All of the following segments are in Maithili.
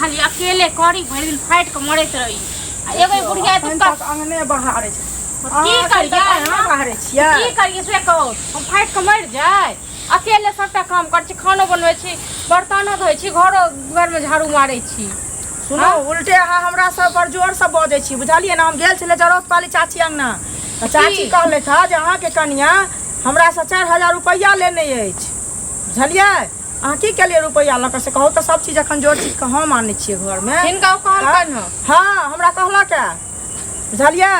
खाली अकेले करी भर दिन फाइट के मरत रही एगो बुढ़िया तक अंगने बहारे छै की करिए बहारे छियै की करिए से कहो हम फाइट के मर जाए अकेले सबटा काम कर छी खानो बनबै छी बर्तनो धोइ छी घर में झाड़ू मारै छी सुनो उल्टे अहाँ हमरा सब पर जोर से बजै छी बुझलिए ना हम गेल छले जरूरत पाली चाची अंगना त चाची कहले था जे अहाँ के कनिया हमरा से 4000 रुपया लेने अछि बुझलिए अहाँ की केलिए रुपया लक से कहू त सब चीज अखन जोर चीज के हम आनै छियै घर में हिनका कहलकन हां हमरा कहलक बुझलिए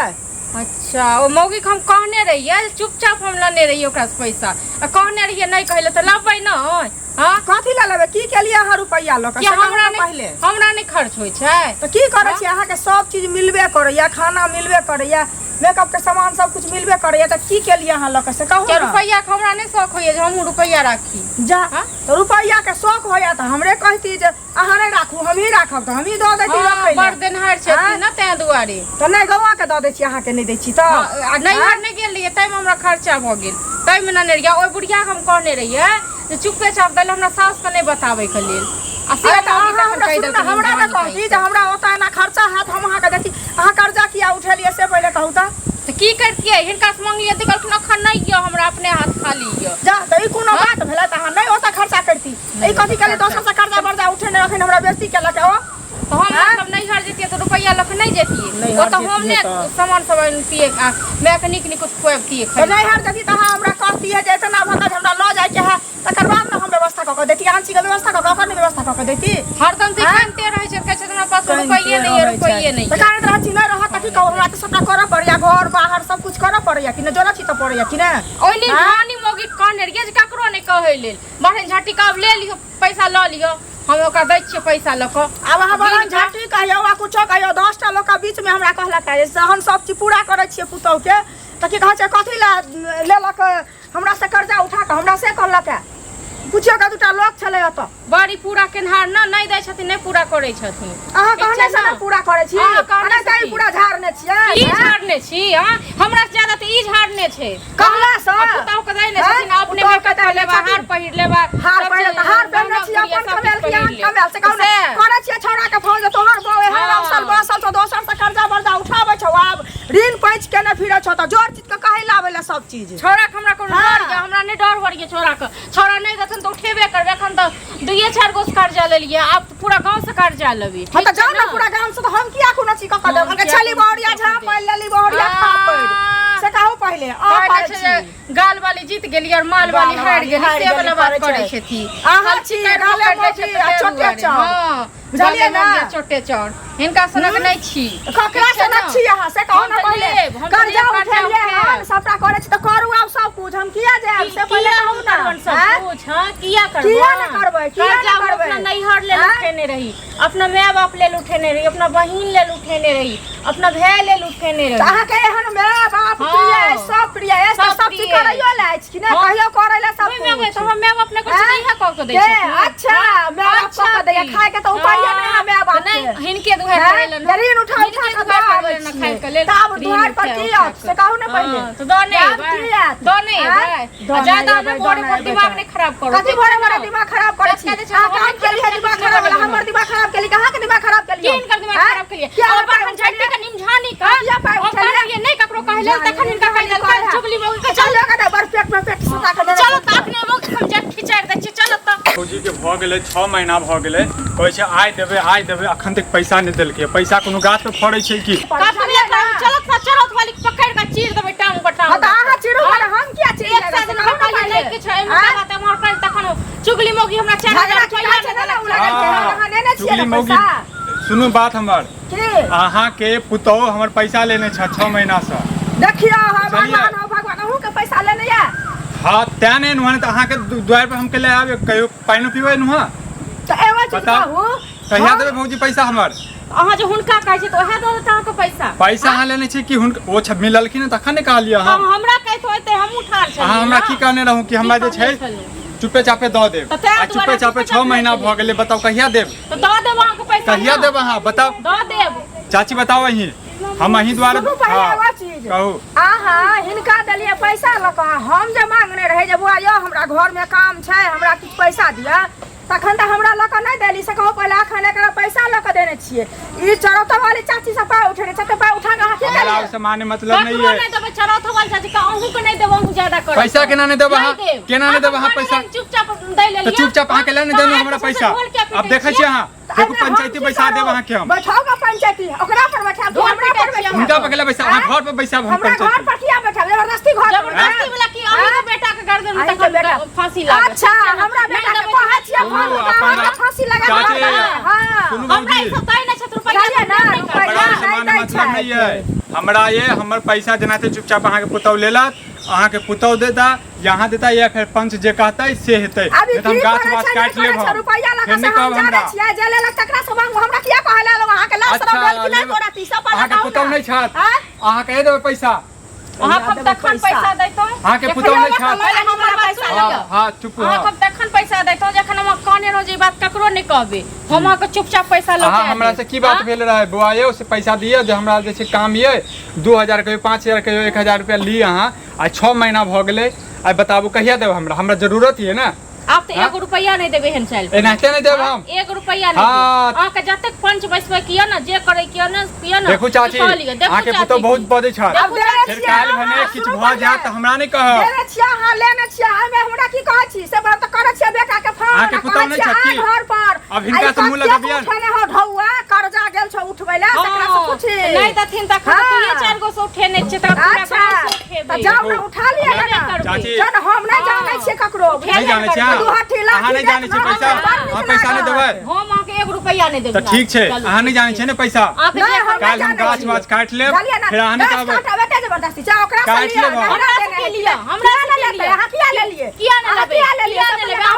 अच्छा ओ मौगी हम कहने रहिए चुपचाप हम लेने रहिए ओकरा से पैसा कहने रहिए नहीं कहले त लबै न हां कथि ला लेबे की केलिए अहाँ रुपया लक से हमरा पहले हमरा नहीं खर्च होय छै त की करै छी अहाँ के सब चीज मिलबे करैया खाना मिलबे करैया मेकअप के सामान सब कुछ मिलबे करैया त की केलिए अहाँ लक से कहू ना रुपया के हमरा नहीं शौक होय जे हम रुपया राखी जा तो रुपया के शौक होया त हमरे कहती जे अहाँ नहीं राखू हम ही राखब त हम ही द देती रुपया बड़ देनहार छै न ते दुआरे त नहीं गवा के द दै छी अहाँ के नहीं दै छी त नहीं हर नहीं गेल रहिए तै में हमरा खर्चा भ गेल तै में न रहिए ओइ बुढ़िया हम कहने रहिए जे चुपे चाप देल हमरा सास के नहीं बतावे के लेल हमरा कहती जे हमरा ओता ना खर्चा हाथ हम अहाँ के देती अहाँ कर्जा किया उठेलिए से पहले कहू त की करतिए हिनका से मांगलिए त कहलखिन अखन नहीं य हमरा अपने हाथ खाली य जा त ई कोनो बात भेला त अहाँ नहीं ओता खर्चा करती ई कथि करे दोसर से कर्जा बर्जा उठेने रखिन हमरा बेइज्जती केलक हो तो हम मतलब नहीं हर जेतिए तो रुपया लख नहीं जेतिए ओ तो हमने सामान सब पिए मैकेनिक नि कुछ खुआबतिए तो नहीं हर जदी त अहाँ हमरा कहती है जे इतना भगत हमरा ल जाय के है तकर बाद न हम व्यवस्था क के देती आंची के व्यवस्था क के अपन व्यवस्था क के देती हरदम दिखाते रहे छै कहै छै हमरा पास रुपया नहीं है रुपया नहीं त कारण रहती नहीं रह त की कहू हमरा त सबटा करऽ पड़िया घर बाहर सब कुछ करऽ पड़िया कि न जोरा छी त पड़िया कि न ओइली रानी मोगी कहने रिए जे ककरो नहीं कहै लेल बहन झाटी का ले लियो पैसा ल लियो हम ओकरा दै छियै पैसा ल क अब अहाँ बहन झाटी कहियो आ कुछो कहियो 10टा लोग के बीच में हमरा कहला है सहन सब चीज पूरा करै छियै पुतौ के त की कहै छै कथि ला लेलक हमरा से कर्जा उठा के हमरा से कहलक पूछियो का दुटा लोग छले अत बड़ी पूरा केनहार न नहीं दै छथिन नहीं पूरा करै छथिन अहाँ कहने से ना पूरा करै छी कहने से पूरा झाड़ने छियै ई झाड़ने छी हां हमरा से ज्यादा त ई झाड़ने छै कहला से पुतौ के दै ने छथिन अपने में कत लेबा हार पहिर लेबा हार पहिर त हार पहिरने छी अपन कमेल की आन कमेल से कहू करे छियै छौड़ा के फौज तोहर बौ है अवसर बसल तो दोसर से कर्जा बर्जा उठाबै छौ आब ऋण पैंच के ने फिरै छौ त जोर चीज के कहै लावेला सब चीज छौड़ा के हमरा कोनो डर या हमरा नहीं डर वरिए छौड़ा के छौड़ा नहीं देथन तो उठेबे करबे एखन त 2-4 गो कर्जा ले लिए अब पूरा गांव से कर्जा लेबी हम त जान ना पूरा गांव से तो हम किया कोनो चीज क देब के छली बहरिया झाप लेली बहरिया खापड़ से कहू पहले गाल वाली जीत गेली और माल वाली हार गेली से वाला बात करै छथि अहाँ छी गाले मोटी आ छोटे चौर हां बुझलिए ना छोटे चौर हिनका सनक नहीं छी ककरा सनक छी अहाँ से कहू ना पहले कर्जा उठेलिए हम सबटा करै छी त करू आब सब कुछ हम किया जाब से पहले कहू ना सब कुछ हां किया करबै किया ना करबै किया ना करबै अपना नैहर ले उठेने रही अपना माय बाप ले उठेने रही अपना बहिन ले उठेने रही अपना भाई ले उठेने रही अहाँ के एहन माय बाप प्रिय सब प्रिय है सब चीज करैयो लै छी कि नै कहियो करै ला सब कुछ तो हम माय बाप ने कुछ नहीं है क के दै छै अच्छा माय बाप क के दै खाए के तो उपाय नहीं है माय बाप नहीं हिनके दुहे करेलन जरीन उठा के खाए न खाए के ले तब दुआर पर की से कहू ना पहले तो दो नहीं भाई ज्यादा ना बड़े दिमाग नहीं खराब करो कथि बड़े दिमाग खराब करे छी आ काम के लिए दिमाग खराब वाला हमर दिमाग खराब के लिए कहां के दिमाग खराब के लिए किन कर दिमाग खराब के लिए और बहन झट्टी का निमझानी का या पाए उठा ये नहीं ककरो कहले तखन इनका कहले चुगली मौगी का चलो का बर पेट में पेट सता के चलो त अपने मौगी हम जट खिचार दै छी चलो त फौजी के भ गेले 6 महीना भ गेले कहै छै आइ देबे अखन तक पैसा नहीं देलके पैसा कोनो गाछ पे फड़ै छै की चलो वाली पकड़ के चीर देबै टांग बटांग त अहाँ चिरू वाला हम किया चीर एक साथ हम कहले नहीं के छै मुका त मोर कर तखन चुगली मौगी हमरा 4000 रुपया देला उ लगा के अहाँ नेने छियै चुगली मौगी सुनु बात हमर अहाँ के पुतौ हमर पैसा लेने छ 6 महीना से देखियो भगवान अहू के पैसा लेने या हां त्याने नुहन त अहाँ के द्वार पे हम के ले आबे कहियो पानी पीबै नुहा त एवा चीज कहू कहिया देबे भौजी पैसा हमर अहाँ जो हुनका कहै छै त ओहे द देता के पैसा अहाँ लेने छी कि हुन ओ छ मिललखिन तखन ने कहलिए अहाँ हमरा कहत होते हम उठार छै अहाँ हमरा की कहने रहू कि हमरा जे छै चुपे चापे द देब आ चुपे चापे 6 महीना भ गेले बताओ कहिया देब त द देब अहाँ के पैसा कहिया देब अहाँ बताओ द देब चाची बताओ अहीं हम अहीं द्वारा कहू आहा हिनका देलिए पैसा लक हम जे मांगने रहे जे बुआ यो हमरा घर में काम छै हमरा कुछ पैसा दिया तखन त हमरा लक नहीं देली से कहू पहले अखन एकरा पैसा लक छिए ई चरौता वाली चाची से पाय उठे चते पाय उठा के हाथ हमरा से माने मतलब नहीं है। नहीं देबे चरौथा वाली चाची का अहू के नहीं देबो अहू ज्यादा कर पैसा केना नहीं देबो हां केना नहीं देबो हां पैसा चुपचाप दे ले तो चुपचाप अहाँ के लेने देनो हमरा पैसा। अब देखै छी अहाँ देखो पंचायती पैसा देब अहाँ के हम बैठाओगा पंचायती ओकरा पर बैठा दो हमरा पर बैठा हुनका पर केला पैसा अहाँ घर पर पैसा हम हमरा घर पंचायती पर किया बैठा जबरदस्ती घर जबरदस्ती वाला की अहू के बेटा के गर्दन में तक फांसी लागे। अच्छा हमरा बेटा के कहै छियै हमरा फांसी लगा चाची हां सुनू हमरा बाबूजी ई सब तय नहीं 6 रुपया ना बड़ा सामान मतलब नहीं है हमरा ये हमर पैसा जनाते चुपचाप अहाँ के पुतौ लेलत अहाँ के पुतौ देता यहाँ देता या फिर पंच जे कहतै से हेतै अभी हम गाछ वाछ काट लेब हम रुपया लगा फिर से हम हमरा जाने छियै जे लेलक तकरा से मांगू हमरा किया कहला लो अहाँ के लाश अच्छा, रह गेल कि नहीं गोराती सब पर अहाँ के पुतौ नहीं छत अहाँ के देबै पैसा अहाँ कब तखन पैसा दैतो अहाँ के पुतौ नहीं छत पहले हमरा पैसा लियो हां चुप अहाँ हां कब तखन पैसा दैतो जखन हम काने रोज ई बात ककरो नहीं कहबे हम अहाँ के चुपचाप पैसा लौटा अहाँ हमरा से की बात भेल रहे बुआ ये से पैसा दिए जे हमरा जे छै काम ये 2000 कहियो 5000 कहियो 1000 रुपया ली अहाँ आ 6 महीना भ गेलै आ बताबू कहिया देब हमरा जरूरत है ना आप तो 1 रुपया नहीं देबे हन चल एनाहिते नहीं देब हम 1 रुपया नहीं हाँ। अहाँ के जतक पंच बसबे किया ना जे करे किया ना देखू चाची अहाँ के पुतौ बहुत बजै छ अब देने फिर छियै काल भने किछ भ जात त हमरा नहीं कहब देने छियै हां लेने छियै हमें हमरा की कहै छी से बात करै छियै बेटा के फोन अहाँ के पुतौ नहीं छ की घर पर अब हिनका से मुंह लगाबियन उठने हो ढौआ कर्जा गेल छ उठबै ला तकरा से पूछी नहीं तथिन तक तो ये 4 गो से उठे नहीं छै त पूरा अच्छा गांव से उठे त जाओ ना उठा लिया ना चाची जन हम नहीं जानै छियै ककरो नहीं जाने छी अहाँ नहीं जाने छी पैसा अहाँ पैसा नहीं देबै हम अहाँ के 1 रुपया नहीं देब त ठीक छै अहाँ नहीं जाने छी ने पैसा काल हम गाछ वाछ काट लेब फिर अहाँ नहीं कहबै काटबे जबरदस्ती जा ओकरा काट से लेब हमरा के लिए हमरा से के लिए अहाँ किया ले लिए किया नहीं लेबे किया ले लिए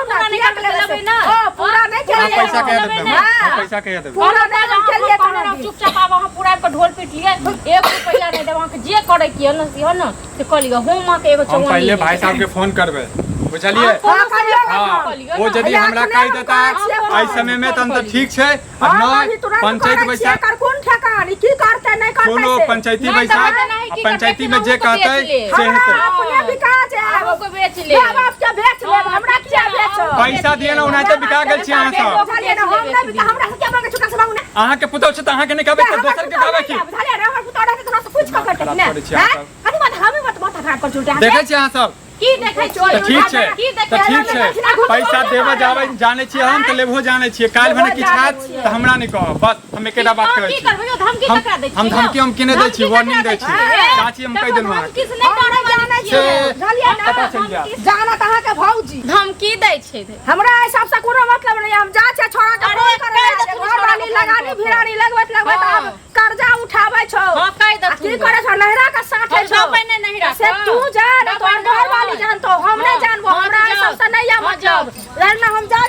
पूरा नहीं कर लेबे ना पूरा नहीं के अहाँ लिए पैसा कह देबै हम पैसा कह देबै पूरा नहीं के लिए हम चुपचाप आब अहाँ पूरा के ढोल पीट लिए 1 रुपया नहीं देब अहाँ के जे करे किया ना से कह लियो हम अहाँ के एगो हम चौवन पहले भाई साहब के फोन करबै बुझलिए हाँ वो यदि हमरा कह देता आई समय में तन तो ठीक छै अब नहीं पंचायत पैसा कोन ठेकानी की करते नहीं करते कोनो पंचायती पैसा पंचायती में जे कहतै से हेतै अपने विकास है वो को बेच ले बाप के बेच ले हमरा किया बेचो पैसा दिए ना उनाते बिका गेल छी अहाँ सब बुझलिए ना हम नहीं बिका हमरा से क्या मांगे छोटा से मांगू ना अहाँ के पुतौ छ त अहाँ के नहीं कहबै त दोसर के कहबै की बुझलिए ना हमर पुतौ रहते तो पूछ के करते ना अरे बात हमें मत माथा खराब कर चुलते देखै छी अहाँ सब की देखै छी त ठीक छै त ठीक छै पैसा देबे जाबै जाने छी हम त लेबो जाने छी काल भने किछ हाथ त हमरा नहीं कहब बस हम एकेटा बात कहै छी की करबै यो धमकी ककरा दै छी हम धमकी हम किने दै छी वार्निंग दै छी चाची हम कह देनु अहाँ किस नहीं करे जाने छी बुझलिए ना पता चल गया जाना त अहाँ के भौजी धमकी दै छै हमरा ऐ सब से कोनो मतलब नहीं हम जा छै छोरा के फोन करे घर वाली लगानी भिरानी लगबैत अब कर्जा उठाबै छौ हां कह दे की करे छ नहरा का साथे छौ 6 महीने नहीं रख से तू जा ना तोर घर वाली जान तो हम नहीं जानबो हमरा सब से नहीं मतलब ना हम जा